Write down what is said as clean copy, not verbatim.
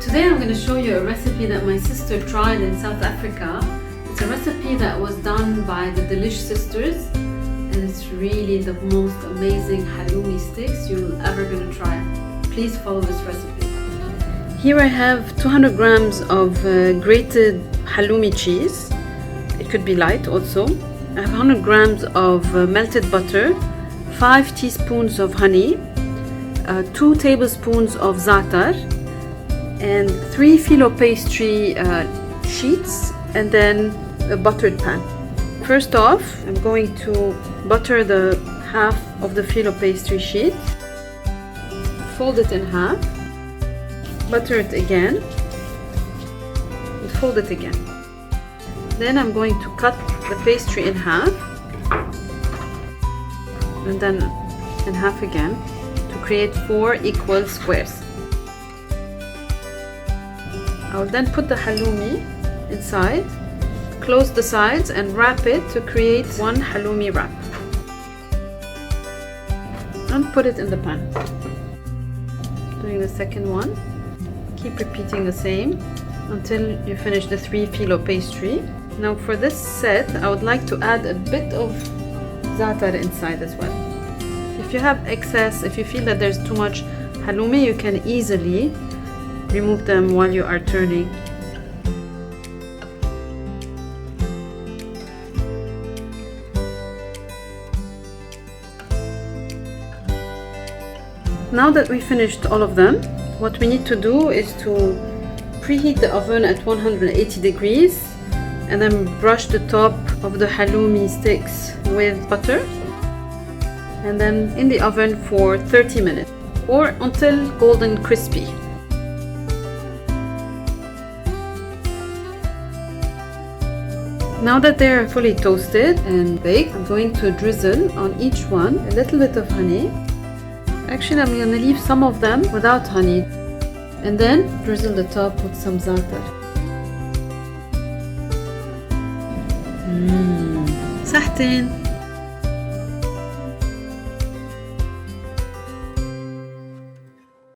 Today I'm going to show you a recipe that my sister tried in South Africa. It's a recipe that was done by the Delish Sisters, and it's really the most amazing halloumi sticks you're ever going to try. Please follow this recipe. Here I have 200 grams of grated halloumi cheese. It could be light also. I have 100 grams of melted butter, 5 teaspoons of honey, 2 tablespoons of Zaatar, and 3 filo pastry sheets, and then a buttered pan. First off, I'm going to butter the half of the filo pastry sheet, fold it in half, butter it again, and fold it again. Then I'm going to cut the pastry in half, and then in half again, to create 4 equal squares. I will then put the halloumi inside, close the sides and wrap it to create 1 halloumi wrap. And put it in the pan. Doing the second one. Keep repeating the same until you finish the 3 filo pastry. Now for this set, I would like to add a bit of zaatar inside as well. If you have excess, if you feel that there's too much halloumi, you can easily remove them while you are turning. Now that we finished all of them, what we need to do is to preheat the oven at 180 degrees and then brush the top of the halloumi sticks with butter, and then in the oven for 30 minutes or until golden crispy. Now that they are fully toasted and baked, I'm going to drizzle on each one a little bit of honey. Actually, I'm going to leave some of them without honey, and then drizzle the top with some zaatar. صحتين.